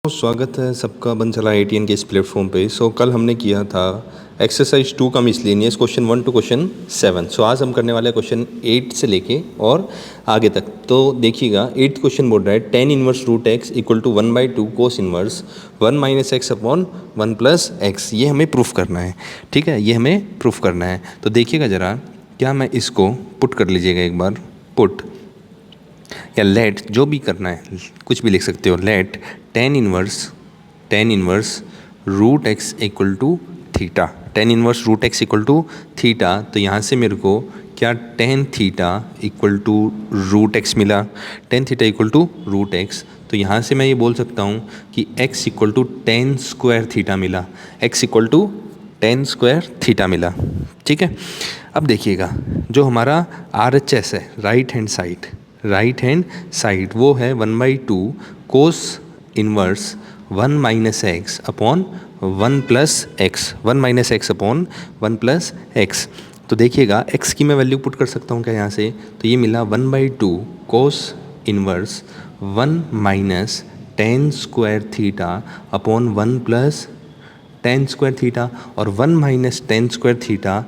तो स्वागत है सबका बंसला एटीएन के इस प्लेटफॉर्म पे। कल हमने किया था एक्सरसाइज 2 का मिसलेनियस क्वेश्चन 1 टू क्वेश्चन 7। आज हम करने वाले क्वेश्चन 8 से लेके और आगे तक। तो देखिएगा 8th क्वेश्चन बोल रहा है tan inverse root x equal to 1/2 cos inverse 1 minus x upon 1 plus x. ये हमें प्रूफ करना है, ठीक है, ये हमें प्रूफ करना है। तो देखिएगा ज़रा, क्या मैं इसको पुट कर लीजिएगा एक बार, पुट या लेट, जो भी करना है कुछ भी लिख सकते हो। Let tan inverse root x equal to theta, tan inverse root x equal to theta. तो यहाँ से मेरे को क्या tan theta equal to root x मिला, tan theta equal to root x. तो यहाँ से मैं ये बोल सकता हूँ कि x equal to tan square theta मिला, x equal to tan square theta मिला, ठीक है। अब देखिएगा जो हमारा RHS है, राइट हैंड साइड, वो है 1/2 cos inverse 1 minus x upon 1 plus x, 1 minus x upon 1 plus x. तो देखिएगा x की मैं वैल्यू पुट कर सकता हूँ क्या यहाँ से, तो ये मिला 1/2 cos inverse 1 minus tan square theta upon 1 plus tan square theta. और 1 minus tan square theta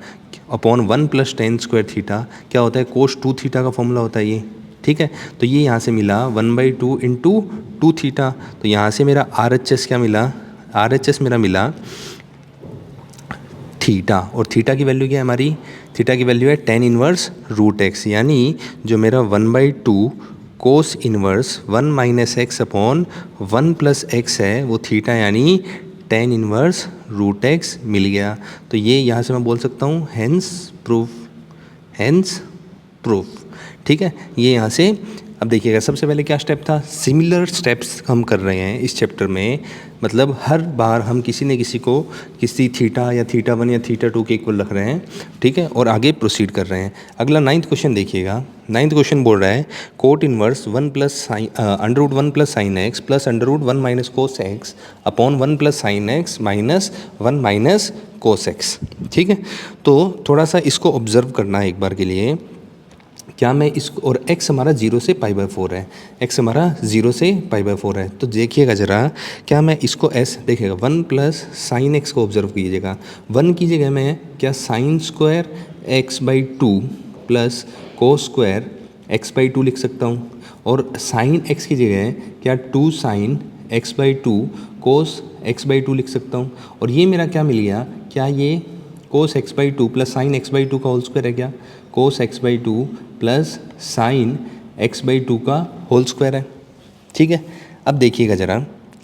upon 1 plus tan square theta क्या होता है, कोस 2 थीटा का फॉर्मूला होता है ये, ठीक है। तो ये यहाँ से मिला 1/2 इंटू 2 थीटा। तो यहाँ से मेरा RHS क्या मिला, RHS मेरा मिला थीटा। और थीटा की वैल्यू क्या है हमारी, थीटा की वैल्यू है tan इनवर्स रूट एक्स, यानी जो मेरा 1/2 cos inverse 1 minus x upon 1 plus x है वो थीटा, यानी tan इनवर्स रूट एक्स मिल गया। तो ये यहाँ से मैं बोल सकता हूँ हेंस प्रूफ, ठीक है। ये यहाँ से अब देखिएगा सबसे पहले क्या स्टेप था, सिमिलर स्टेप्स हम कर रहे हैं इस चैप्टर में। मतलब हर बार हम किसी न किसी को किसी थीटा या थीटा 1 या थीटा 2 के इक्वल रख रहे हैं, ठीक है, और आगे प्रोसीड कर रहे हैं। अगला 9th क्वेश्चन देखिएगा। 9th क्वेश्चन बोल रहा है coat inverse 1 plus sign √1 plus sine x plus √1 minus cos x upon 1 plus sine x minus 1 minus cos x, ठीक है। तो थोड़ा सा इसको ऑब्जर्व करना है एक बार के लिए। क्या मैं इसको, और x हमारा 0 से π/4 है, x हमारा 0 से π/4 है। तो देखिएगा ज़रा, क्या मैं इसको s देखिएगा 1 प्लस साइन एक्स को ऑब्जर्व कीजिएगा। 1 की जगह मैं क्या sine square x/2 plus cos square x/2 लिख सकता हूँ। और साइन x की जगह क्या 2 साइन x/2 कोस x/2 लिख सकता हूँ। और ये मेरा क्या मिल गया, क्या ये कोस x/2 प्लस साइन x/2 का होल स्क्वायर है क्या, कोस x/2 प्लस साइन x/2 का होल स्क्वायर है, ठीक है। अब देखिएगा ज़रा,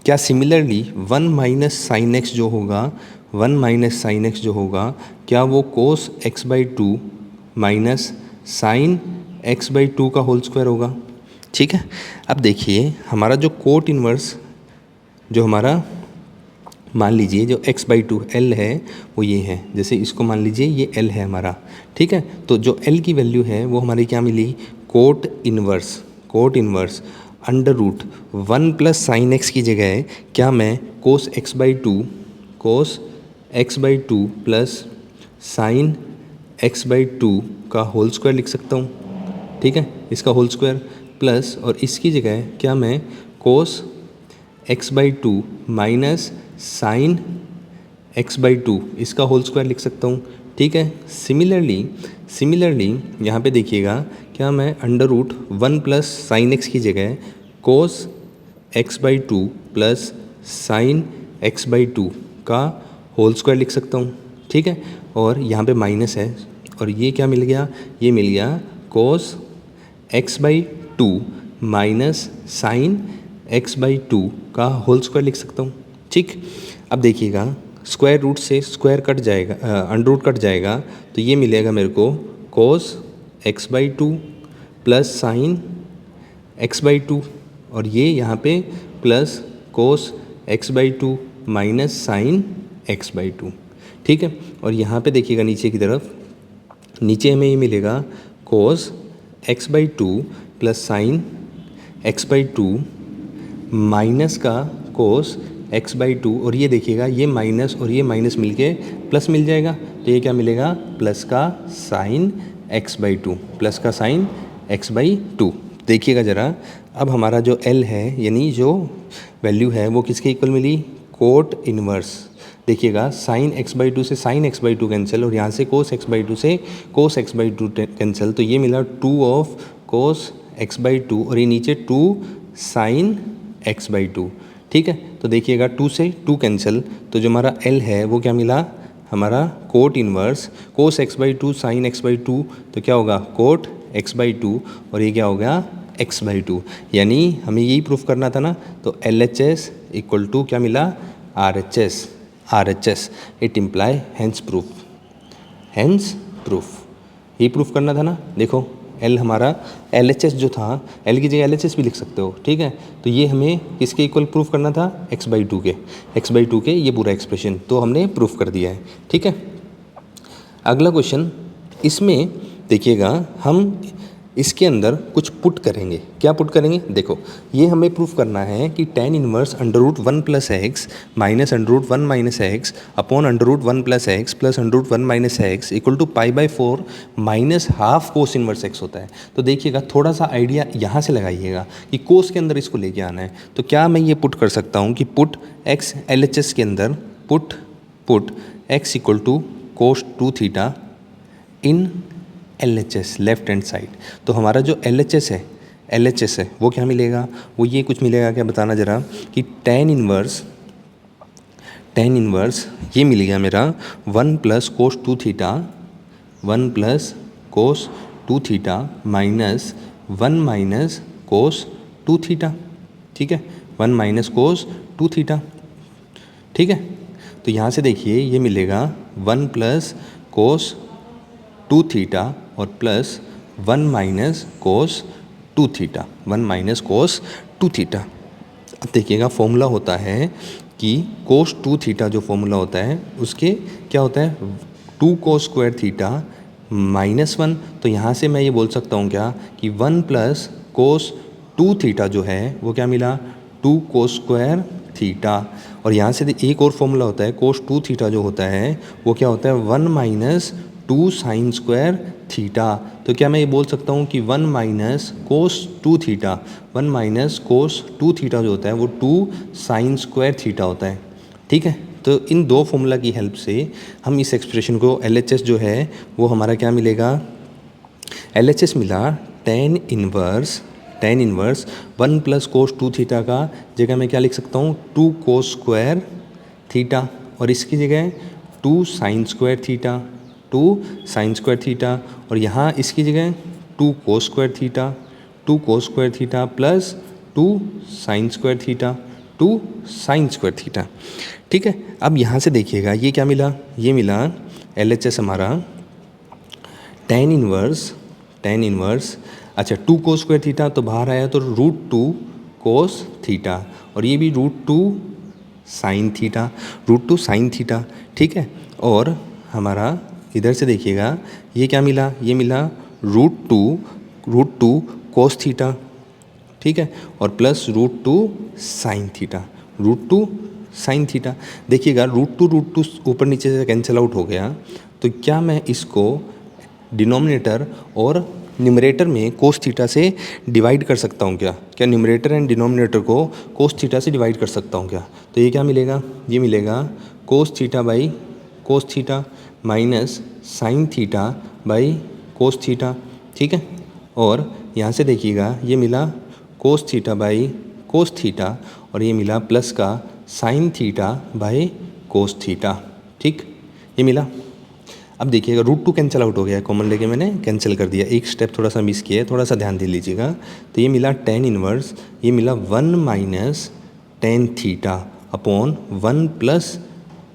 क्या सिमिलरली 1 माइनस साइन एक्स जो होगा, 1 माइनस साइन एक्स जो होगा, क्या वो कोस x/2 माइनस साइन x/2 का होल स्क्वायर होगा, ठीक है। अब देखिए हमारा जो कोट इनवर्स, जो हमारा मान लीजिए जो x/2 L है वो ये है, जैसे इसको मान लीजिए ये L है हमारा, ठीक है। तो जो L की वैल्यू है वो हमारी क्या मिली, cot inverse √1 plus sine X की जगह क्या मैं कोस x/2 प्लस साइन x/2 का होल स्क्वायर लिख सकता हूँ, ठीक है, इसका होल स्क्वायर प्लस, और इसकी जगह क्या मैं कोस x/2 माइनस साइन x/2 इसका होल स्क्वायर लिख सकता हूँ, ठीक है। सिमिलरली यहाँ पे देखिएगा, क्या मैं √1 प्लस साइन एक्स की जगह कोस x/2 प्लस साइन x/2 का होल स्क्वायर लिख सकता हूँ, ठीक है। और यहाँ पे माइनस है, और ये क्या मिल गया, ये मिल गया कोस x/2 माइनस साइन x/2 का होल स्क्वायर लिख सकता हूँ, ठीक। अब देखिएगा स्क्वायर रूट से स्क्वायर कट जाएगा, अंडर कट जाएगा, तो ये मिलेगा मेरे को कोस x/2 प्लस साइन x/2, और ये यहाँ पे plus cos x/2 minus sign x/2, ठीक है। और यहाँ पे देखिएगा नीचे की तरफ, नीचे हमें ये मिलेगा कोस x/2 plus sign x/2 minus का कोस x/2, और ये देखिएगा ये माइनस और ये माइनस मिलके प्लस मिल जाएगा, तो ये क्या मिलेगा, प्लस का साइन x/2, प्लस का साइन x/2। देखिएगा ज़रा, अब हमारा जो L है यानी जो वैल्यू है वो किसके इक्वल मिली, कोट इनवर्स। देखिएगा साइन x/2 से साइन x/2 कैंसिल और यहाँ से कोस x/2 से कोस x/2 कैंसिल, तो ये मिला 2 ऑफ कोस x/2 और ये नीचे 2 साइन x/2। ठीक है, तो देखिएगा 2 से 2 कैंसिल, तो जो हमारा L है वो क्या मिला, हमारा कोट इनवर्स कोस x/2 साइन x/2, तो क्या होगा कोट x/2 और ये क्या होगा x/2। यानी हमें यही प्रूफ करना था ना, तो LHS इक्वल टू क्या मिला RHS it imply hence proof, यही प्रूफ करना था ना। देखो L हमारा LHS जो था, L की जगह LHS भी लिख सकते हो, ठीक है। तो ये हमें किसके इक्वल प्रूफ करना था, x/2 के ये पूरा एक्सप्रेशन तो हमने प्रूफ कर दिया है। ठीक है, अगला क्वेश्चन, इसमें देखिएगा हम इसके अंदर कुछ पुट करेंगे। क्या पुट करेंगे, देखो ये हमें प्रूफ करना है कि tan inverse √1 + x minus √1 - x upon √1 + x plus √1 - x equal to π/4 minus half cos inverse x होता है। तो देखिएगा थोड़ा सा आइडिया यहाँ से लगाइएगा कि कोस के अंदर इसको लेके आना है। तो क्या मैं ये पुट कर सकता हूँ कि पुट x LHS के अंदर put x equal to cos 2 theta in LHS left hand side. तो हमारा जो LHS है वो क्या मिलेगा, वो ये कुछ मिलेगा, क्या बताना ज़रा, कि tan इनवर्स ये मिल गया मेरा 1 + कोस 2 थीटा माइनस 1 - कोस 2 थीटा। ठीक है, 1 - कोस 2 थीटा। ठीक है, तो यहाँ से देखिए ये मिलेगा 1 + कोस 2 थीटा और प्लस 1 - कोस 2 थीटा, 1 - कोस 2 थीटा। अब देखिएगा फॉर्मूला होता है कि कोस 2 थीटा जो फॉर्मूला होता है उसके क्या होता है 2 कोस स्क्वायर थीटा -1। तो यहाँ से मैं ये बोल सकता हूँ क्या कि 1 + कोस 2 थीटा जो है वो क्या मिला 2 कोस स्क्वायर थीटा। और यहाँ से एक और फॉर्मूला होता है कोस 2 थीटा जो होता है वो क्या होता है 1 - 2 साइन स्क्वायर थीटा। तो क्या मैं ये बोल सकता हूँ कि 1 - कोस 2 थीटा 1 - कोस 2 थीटा जो होता है वो 2 साइन स्क्वायर थीटा होता है। ठीक है, तो इन दो फॉर्मूला की हेल्प से हम इस एक्सप्रेशन को LHS जो है वो हमारा क्या मिलेगा, LHS मिला tan इनवर्स 1 + कोस 2 थीटा का जगह मैं क्या लिख सकता हूँ 2 कोस स्क्वायर थीटा और इसकी जगह 2 साइन स्क्वायर थीटा और यहाँ इसकी जगह 2 cos square theta plus 2 sine square theta. ठीक है, अब यहाँ से देखिएगा ये क्या मिला, ये मिला LHS हमारा tan इनवर्स अच्छा 2 कोस स्क्वायर थीटा तो बाहर आया तो √2 कोस थीटा और ये भी √2 साइन थीटा। ठीक है, और हमारा इधर से देखिएगा ये क्या मिला, ये मिला √2 कोस थीटा। ठीक है, और प्लस √2 साइन थीटा। देखिएगा √2 ऊपर नीचे से कैंसिल आउट हो गया, तो क्या मैं इसको डिनोमिनेटर और न्यूमरेटर में कोस थीटा से डिवाइड कर सकता हूँ क्या न्यूमरेटर एंड डिनोमिनेटर को कोस थीटा से डिवाइड कर सकता हूँ क्या। तो ये क्या मिलेगा, ये मिलेगा cos theta minus sine theta by cos theta. ठीक है, और यहाँ से देखिएगा ये मिला cos theta by cos theta और ये मिला प्लस का sine theta by cos theta. ठीक, ये मिला। अब देखिएगा √2 कैंसिल आउट हो गया, कॉमन लेके मैंने कैंसिल कर दिया, एक स्टेप थोड़ा सा मिस किया है, थोड़ा सा ध्यान दे लीजिएगा। तो ये मिला tan इनवर्स, ये मिला 1 - tan theta upon 1 +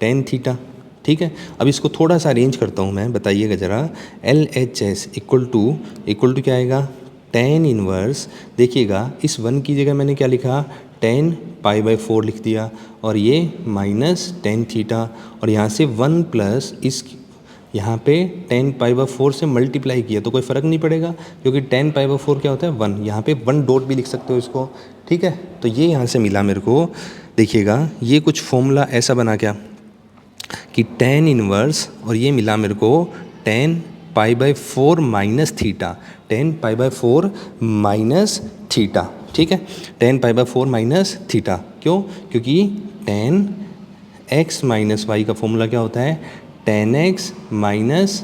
tan theta. ठीक है, अब इसको थोड़ा सा अरेंज करता हूँ मैं, बताइएगा ज़रा। LHS इक्वल टू क्या आएगा tan इनवर्स। देखिएगा इस 1 की जगह मैंने क्या लिखा tan π/4 लिख दिया और ये -tan थीटा और यहाँ से 1 प्लस इस यहाँ पे tan π/4 से मल्टीप्लाई किया तो कोई फ़र्क नहीं पड़ेगा क्योंकि tan π/4 क्या होता है 1, यहाँ पे 1 डॉट भी लिख सकते हो इसको। ठीक है, तो ये यहाँ से मिला मेरे को। देखिएगा ये कुछ फॉर्मूला ऐसा बना क्या कि tan इनवर्स और ये मिला मेरे को tan π/4 minus theta, tan π/4 minus theta, ठीक है। Tan pi by 4 minus theta, क्यों? क्योंकि टेन एक्स माइनस वाई का फॉर्मूला क्या होता है? Tan X minus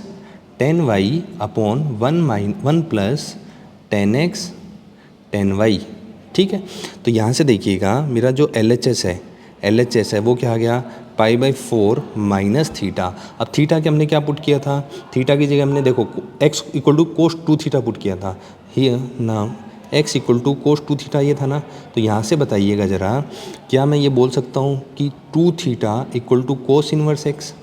tan Y upon one plus tan X tan Y, ठीक है। तो यहाँ से देखिएगा मेरा जो एल एच एस है वो क्या आ गया? पाई बाई 4 माइनस थीटा। अब थीटा के हमने क्या पुट किया था? थीटा की जगह हमने देखो x equal to cos 2 theta put किया था। Here now x equal to cos 2 theta ये था ना। तो यहाँ से बताइएगा ज़रा, क्या मैं ये बोल सकता हूँ कि 2 theta equal to cos inverse x?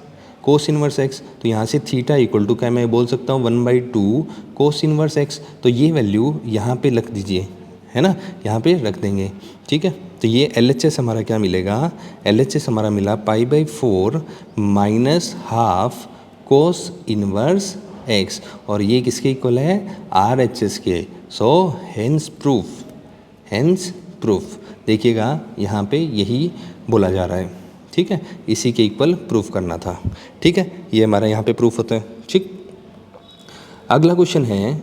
Cos inverse x, तो यहाँ से थीटा इक्वल टू क्या मैं बोल सकता हूँ? 1/2 कोस इनवर्स एक्स। तो ये वैल्यू यहाँ पे रख दीजिए, है ना, यहाँ पे रख देंगे, ठीक है। तो ये एल एच एस हमारा क्या मिलेगा? एल एच एस हमारा मिला pi by 4 minus half cos inverse x, और ये किसके इक्वल है? आर एच एस के। सो हेंस प्रूफ देखिएगा यहाँ पे यही बोला जा रहा है, ठीक है। इसी के इक्वल प्रूफ करना था, ठीक है। ये हमारा यहाँ पे प्रूफ होता है, ठीक। अगला क्वेश्चन है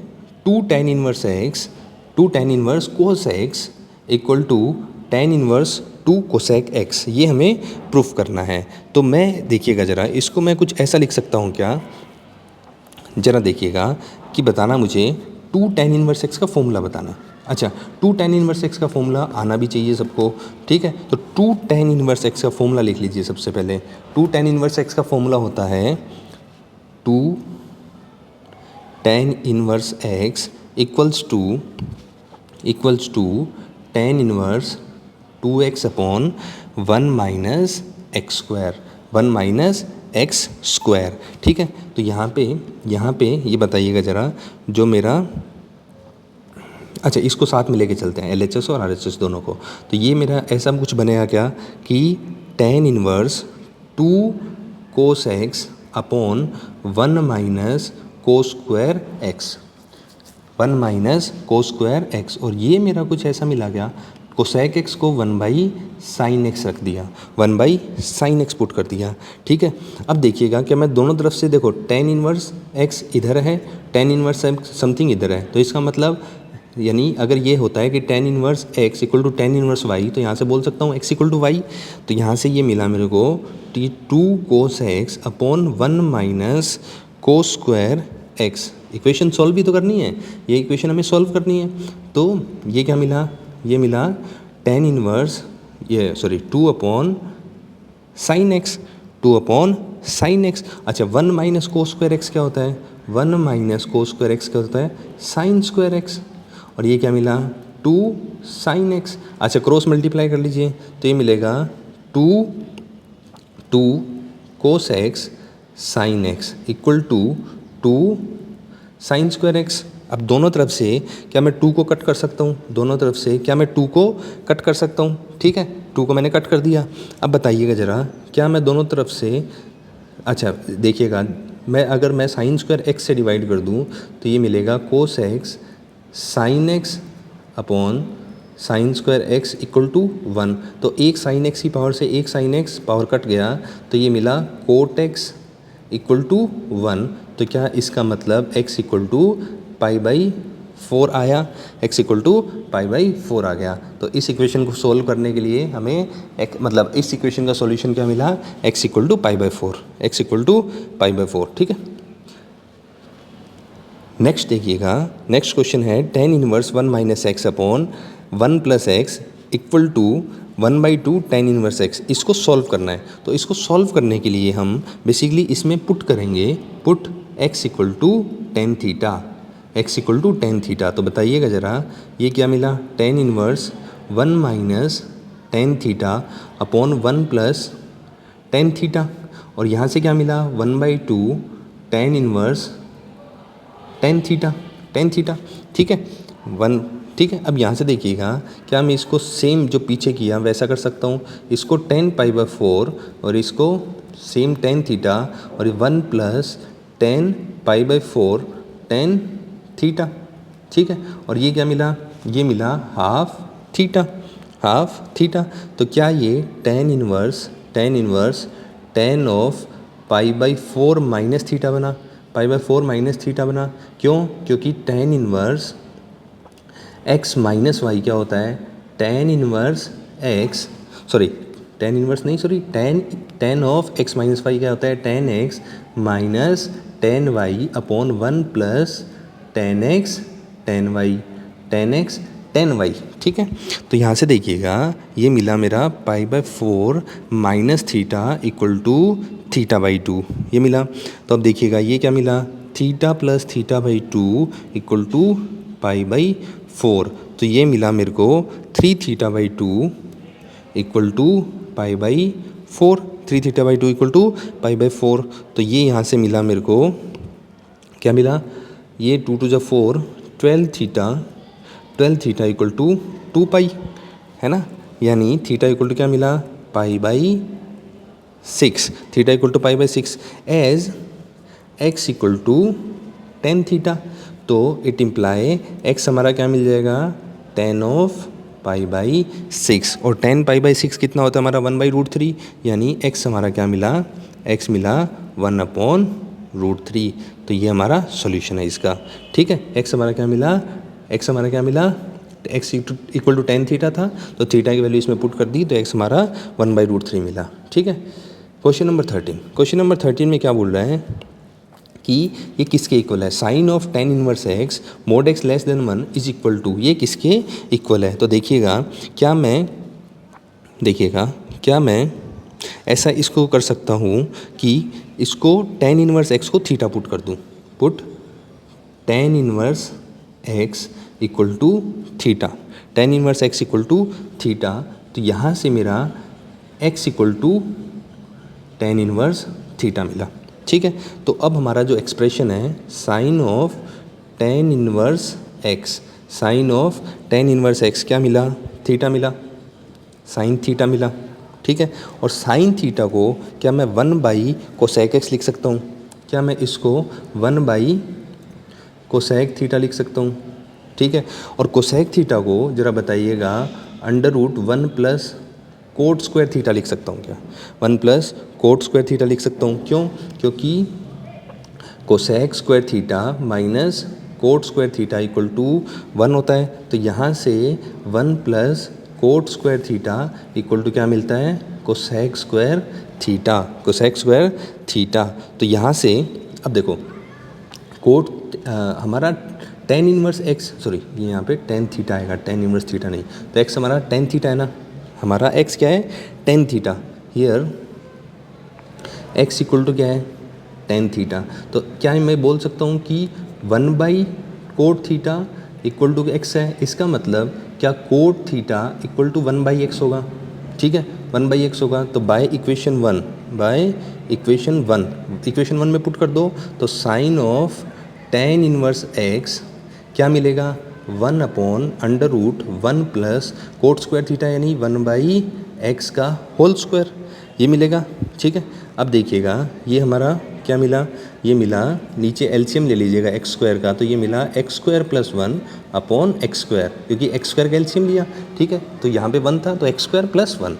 2 tan inverse x 2 tan inverse cos x equal to tan inverse 2 cosec x, ये हमें प्रूफ करना है। तो मैं देखिएगा ज़रा, इसको मैं कुछ ऐसा लिख सकता हूँ क्या? ज़रा देखिएगा कि बताना मुझे 2 tan इनवर्स एक्स का फॉर्मूला बताना। अच्छा, 2 tan इनवर्स एक्स का फॉर्मूला आना भी चाहिए सबको, ठीक है। तो 2 tan इनवर्स एक्स का फॉर्मूला लिख लीजिए सबसे पहले। 2 tan इनवर्स एक्स का फॉर्मूला होता है 2 tan inverse x equals to tan inverse 2x upon 1 minus x square, 1 minus x square, ठीक है। तो यहाँ पे ये बताइएगा ज़रा, जो मेरा, अच्छा इसको साथ में लेके चलते हैं, एल एच एस और आर एच एस दोनों को। तो ये मेरा ऐसा कुछ बनेगा क्या कि tan inverse 2 cos x upon 1 minus cos square x, 1 minus cos square x, और ये मेरा कुछ ऐसा मिला गया, कोसेक एक्स को 1 बाई साइन एक्स रख दिया, 1 बाई साइन एक्स पुट कर दिया, ठीक है। अब देखिएगा क्या मैं दोनों तरफ से देखो tan इनवर्स एक्स इधर है, tan इनवर्स समथिंग इधर है, तो इसका मतलब यानी अगर ये होता है कि tan inverse x equal to tan inverse y, तो यहाँ से बोल सकता हूँ x इक्वल टू वाई। तो यहाँ से ये मिला मेरे को T2 cos x upon 1 minus cos square x. Equation solve भी तो करनी है, ये इक्वेशन हमें सॉल्व करनी है। तो ये क्या मिला? ये मिला tan inverse 2 upon sine x, 2 upon sine x. अच्छा, 1 माइनस कोस स्क्वायर एक्स क्या होता है? 1 माइनस कोस स्क्वायर एक्स क्या होता है? Sine square x. और ये क्या मिला? 2 साइन एक्स। अच्छा, क्रॉस मल्टीप्लाई कर लीजिए, तो ये मिलेगा 2 cos x sine x equal to 2 sine square x. अब दोनों तरफ से क्या मैं 2 को कट कर सकता हूँ? दोनों तरफ से क्या मैं 2 को कट कर सकता हूँ? ठीक है, 2 को मैंने कट कर दिया। अब बताइएगा ज़रा, क्या मैं दोनों तरफ से, अच्छा देखिएगा, अगर मैं साइन स्क्वायर एक्स से डिवाइड कर दूँ तो ये मिलेगा cos x sine x upon sine square x equal to 1। तो एक साइन एक्स की पावर से एक साइन एक्स पावर कट गया, तो ये मिला कोट एक्स इक्वल टू 1। तो क्या इसका मतलब x equal to pi by 4 आया, x equal to pi by 4 आ गया। तो इस इक्वेशन को सोल्व करने के लिए हमें मतलब इस इक्वेशन का सॉल्यूशन क्या मिला? x equal to pi by 4, x equal to pi by 4, ठीक है। नेक्स्ट देखिएगा, नेक्स्ट क्वेश्चन है tan inverse 1 minus x upon 1 plus x equal to 1/2 tan inverse x. इसको सॉल्व करना है। तो इसको सॉल्व करने के लिए हम बेसिकली इसमें पुट करेंगे, put x equal to tan theta, x equal to tan theta. तो बताइएगा ज़रा, ये क्या मिला? tan inverse 1 minus tan theta upon 1 plus tan theta, और यहाँ से क्या मिला? 1/2 tan इनवर्स टेन थीटा, ठीक है, 1, ठीक है। अब यहाँ से देखिएगा, क्या मैं इसको सेम जो पीछे किया वैसा कर सकता हूँ? इसको 10 पाई बाई 4 और इसको सेम टेन थीटा, और 1 plus 10 pi by 4 tan theta, ठीक है। और ये क्या मिला? ये मिला हाफ थीटा। तो क्या ये tan inverse tan of pi by 4 minus theta बना? पाई बाई 4 माइनस थीटा बना, क्यों? क्योंकि tan inverse X minus Y क्या होता है, tan inverse X, sorry tan inverse नहीं, sorry tan of X minus Y क्या होता है, tan X minus tan Y upon one plus tan X tan Y, tan X tan Y. ठीक है, तो यहाँ से देखिएगा ये मिला मेरा pi by four minus theta equal to theta by two, ये मिला। तो अब देखिएगा ये क्या मिला, theta plus theta by two equal to pi by four. तो ये मिला मेरे को three theta by two equal to pi by four, three theta by two equal to pi by four. तो ये यहाँ से मिला मेरे को, क्या मिला, ये टू टू जा four, twelve theta equal to two pi, है ना, यानी थीटा इक्वल टू क्या मिला, pi by six, theta equal to pi by six as X equal to tan theta. तो इट इम्प्लाई एक्स हमारा क्या मिल जाएगा, tan of pi by six, और टेन पाई बाई सिक्स कितना होता है हमारा, वन बाई रूट थ्री, यानी एक्स हमारा क्या मिला, एक्स मिला वन अपॉन रूट थ्री। तो ये हमारा सॉल्यूशन है इसका। ठीक है, एक्स हमारा क्या मिला, एक्स हमारा क्या मिला, x equal to tan theta था, तो थीटा की वैल्यू इसमें पुट कर दी, तो एक्स हमारा वन बाई रूट थ्री मिला। ठीक है, क्वेश्चन नंबर 13, क्वेश्चन नंबर 13 में क्या बोल रहा है कि ये किसके इक्वल है, sine of tan inverse x mod x less than one is equal to, ये किसके इक्वल है। तो देखिएगा क्या मैं ऐसा इसको कर सकता हूँ कि इसको टेन इनवर्स एक्स को थीटा पुट कर दूँ, put tan inverse x equal to theta, tan inverse x equal to theta. तो यहाँ से मेरा x equal to tan inverse theta मिला। ठीक है, तो अब हमारा जो एक्सप्रेशन है sine of tan inverse x, sine of tan inverse x क्या मिला, थीटा मिला, साइन थीटा मिला। ठीक है, और साइन थीटा को क्या मैं वन बाई कोसेक एक्स लिख सकता हूँ, क्या मैं इसको वन बाई कोसेक थीटा लिख सकता हूँ। ठीक है, और कोसेक थीटा को ज़रा बताइएगा under root one plus cot square theta लिख सकता हूँ क्या, one plus cot square theta लिख सकता हूँ, क्यों, क्योंकि cosec square theta minus cot square theta equal to one होता है। तो यहाँ से one plus cot square theta equal to क्या मिलता है, cosec square theta, cosec square theta. तो यहाँ से अब देखो कोट हमारा टेन इनवर्स एक्स, सॉरी ये यहाँ पे टेन थीटा आएगा, टेन इनवर्स थीटा नहीं, तो एक्स हमारा टेन थीटा है ना, हमारा एक्स क्या है, tan theta, here x equal to क्या है, टेन थीटा। तो क्या मैं बोल सकता हूँ कि one by cot theta equal to x है, इसका मतलब क्या cot theta equal to one by x होगा। ठीक है, वन बाई एक्स होगा, तो बाय इक्वेशन वन में पुट कर दो, तो sine of tan inverse x क्या मिलेगा, one upon under root one plus cot square theta यानी वन बाई एक्स का होल स्क्वायर, ये मिलेगा। ठीक है, अब देखिएगा ये हमारा क्या मिला, ये मिला, नीचे एलसीएम ले लीजिएगा एक्स स्क्वायर का, तो ये मिला x square plus one upon x square, क्योंकि एक्स स्क्वायर का एलसीएम लिया। ठीक है, तो यहाँ पे वन था, तो एक्स स्क्वायर प्लस वन।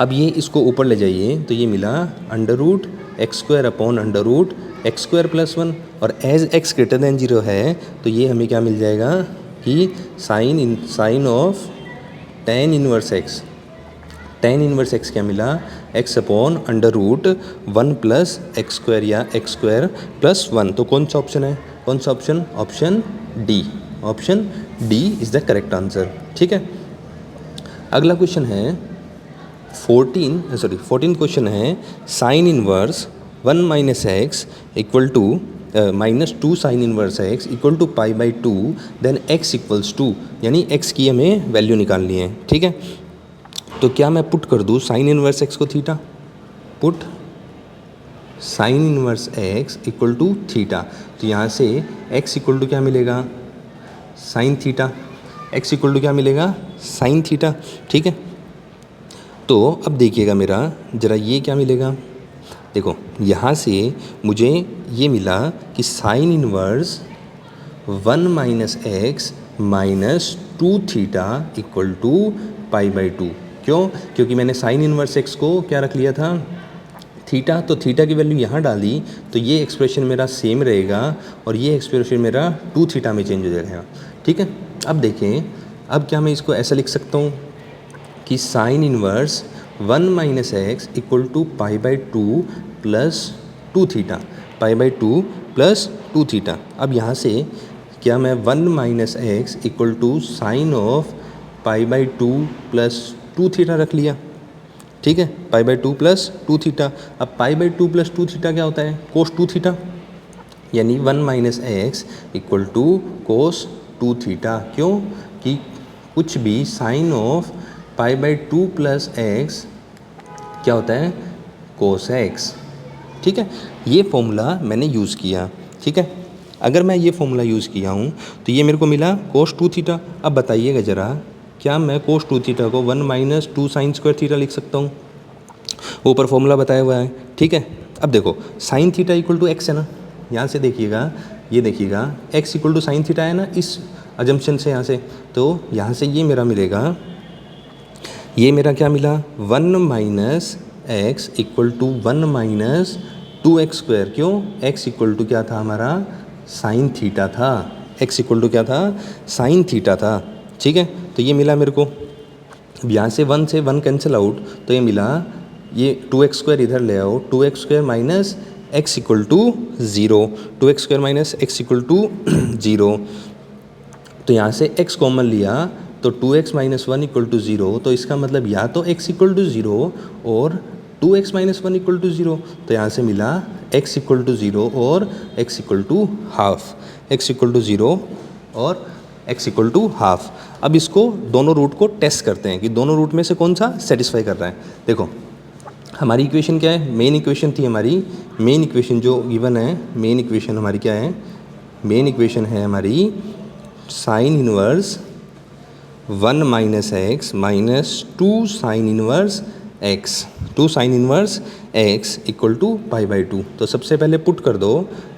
अब ये इसको ऊपर ले जाइए, तो ये मिला under root x square upon under root x square plus one, और as x greater than zero है, तो ये हमें क्या मिल जाएगा कि sine of tan inverse x, tan inverse x क्या मिला, x upon under root one plus x square या एक्स स्क्वायर प्लस वन। तो कौन सा ऑप्शन है, कौन सा option, option D, option D is the correct answer. ठीक है, अगला क्वेश्चन है 14 क्वेश्चन है sine inverse one minus x equal to minus two sine inverse x equal to pi by two, then x equals to, यानी एक्स की हमें value निकालनी है। ठीक है, तो क्या मैं पुट कर दूँ साइन इनवर्स एक्स को theta, put sine inverse x equal to theta, तो यहाँ से एक्स इक्वल टू क्या मिलेगा, sine theta, x equal to क्या मिलेगा, साइन थीटा। ठीक है, तो अब देखिएगा मेरा ज़रा ये क्या मिलेगा, देखो यहाँ से मुझे ये मिला कि sine inverse one minus x minus two theta equal to pi by two, क्यों, क्योंकि मैंने साइन इनवर्स एक्स को क्या रख लिया था, थीटा, तो थीटा की वैल्यू यहाँ डाली, तो ये एक्सप्रेशन मेरा सेम रहेगा और ये एक्सप्रेशन मेरा टू थीटा में चेंज हो जाएगा। ठीक है, अब देखें, अब क्या मैं इसको ऐसा लिख सकता हूँ कि sine inverse 1 minus x equal to pi by two plus two theta, pi by two plus two theta. अब यहाँ से क्या मैं 1 minus x equal to sine of pi by two plus two theta रख लिया, ठीक है, pi by two plus two theta. अब pi by two plus two theta क्या होता है, कोस टू थीटा, यानी 1 minus x equal to cos two theta. क्यों कि कुछ भी sine of pi by two plus x क्या होता है, कोस एक्स, ठीक है। ये फॉर्मूला मैंने यूज़ किया, ठीक है। अगर मैं ये फॉर्मूला यूज़ किया हूँ तो ये मेरे को मिला कोस टू थीटा। अब बताइएगा ज़रा, क्या मैं कोस टू थीटा को 1 minus two sine square theta लिख सकता हूँ? ऊपर फॉर्मूला बताया हुआ है, ठीक है। अब देखो sine theta equal to x है ना, यहाँ से देखिएगा, ये देखिएगा x equal to sine theta है ना, इस अजम्पशन से यहाँ से, तो यहाँ से ये मेरा मिलेगा, ये मेरा क्या मिला, 1 minus x equal to 1 minus two x square. क्यों, एक्स इक्वल टू क्या था हमारा, साइन थीटा था, एक्स इक्वल टू क्या था, साइन थीटा था, ठीक है। तो ये मिला मेरे को। अब यहाँ से 1 से 1 कैंसिल आउट, तो ये मिला, ये 2x स्क्वायर इधर ले आओ, 2x square minus x equal to zero, 2x square minus x equal to zero. तो यहाँ से x कॉमन लिया तो 2x minus one equal to zero, तो इसका मतलब या तो x इक्वल टू ज़ीरो और 2x minus one equal to zero. तो यहाँ से मिला x इक्वल टू ज़ीरो और x equal to half, x equal to zero और x इक्वल टू हाफ। अब इसको दोनों रूट को टेस्ट करते हैं कि दोनों रूट में से कौन सा सेटिस्फाई कर रहा है। देखो हमारी इक्वेशन क्या है, मेन इक्वेशन थी हमारी, मेन इक्वेशन जो गिवन है, मेन इक्वेशन हमारी क्या है, मेन इक्वेशन है हमारी sine inverse 1 minus x minus two sine inverse x, two sine inverse x equal to pi by two. तो सबसे पहले पुट कर दो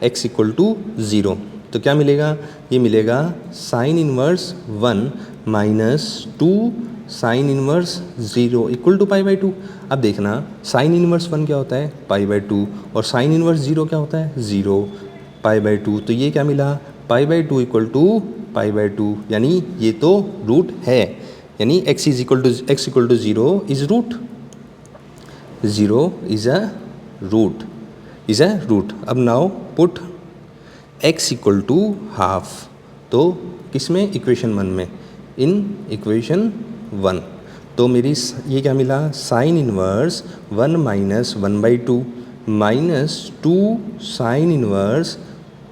x इक्वल टू ज़ीरो, तो क्या मिलेगा, ये मिलेगा sine inverse 1 minus two sine inverse zero equal to pi by two. अब देखना साइन इनवर्स 1 क्या होता है, पाई बाई टू, और साइन इनवर्स ज़ीरो क्या होता है, ज़ीरो पाई बाई टू। तो ये क्या मिला, pi by two equal to pi by two, यानी ये तो रूट है, यानी x equal to zero is root, zero is a root, is a root. अब now put x equal to half, तो किस में, इक्वेशन 1 में, इन इक्वेशन 1। तो मेरी ये क्या मिला, sine inverse 1 minus one by two minus two sine inverse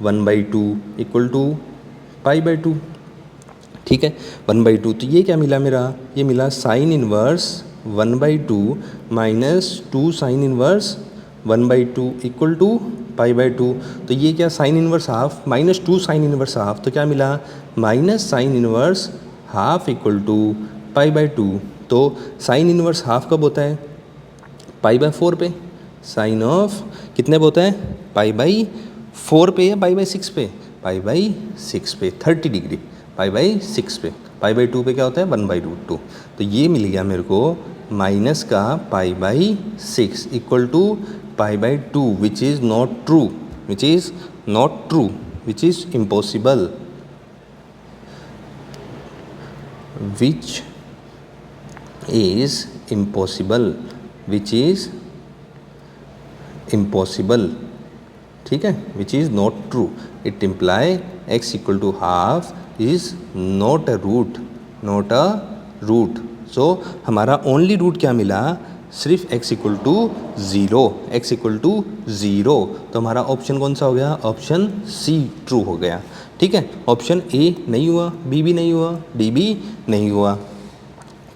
1 by two equal to pi by two, ठीक है, 1 बाई टू। तो ये क्या मिला मेरा, ये मिला sine inverse 1 by two minus two sine inverse 1 by two equal to pi by two. तो ये क्या, sine inverse half minus two sine inverse half, तो क्या मिला, minus sine inverse half equal to pi by two. तो sine inverse half कब होता है, पाई बाई 4 पे, साइन ऑफ कितने पे होता है, पाई बाई 4 पे या पाई बाई 6 पे, पाई बाई 6 पे, 30 डिग्री, पाई बाई 6 पे, पाई बाई 2 पे क्या होता है, 1 बाई रूट 2। तो ये मिल गया मेरे को माइनस का pi by 6 equal to pi by 2, which is not true, which is not true, which is impossible, which is impossible, which is impossible, ठीक है, which is not true, it imply x equal to half is not a root, not a root। so हमारा only root क्या मिला, सिर्फ x equal to zero, x equal to zero. तो हमारा option कौन सा हो गया, ऑप्शन सी ट्रू हो गया, ठीक है। ऑप्शन ए नहीं हुआ, बी भी नहीं हुआ, डी भी नहीं हुआ,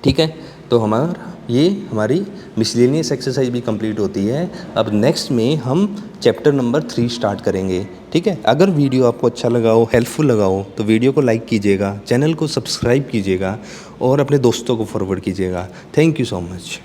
ठीक है। तो हमारी मिसलेनियस एक्सरसाइज भी कंप्लीट होती है। अब नेक्स्ट में हम चैप्टर नंबर 3 स्टार्ट करेंगे, ठीक है। अगर वीडियो आपको अच्छा लगा हो, हेल्पफुल लगा हो, तो वीडियो को लाइक कीजिएगा, चैनल को सब्सक्राइब कीजिएगा और अपने दोस्तों को फॉरवर्ड कीजिएगा। Thank you so much.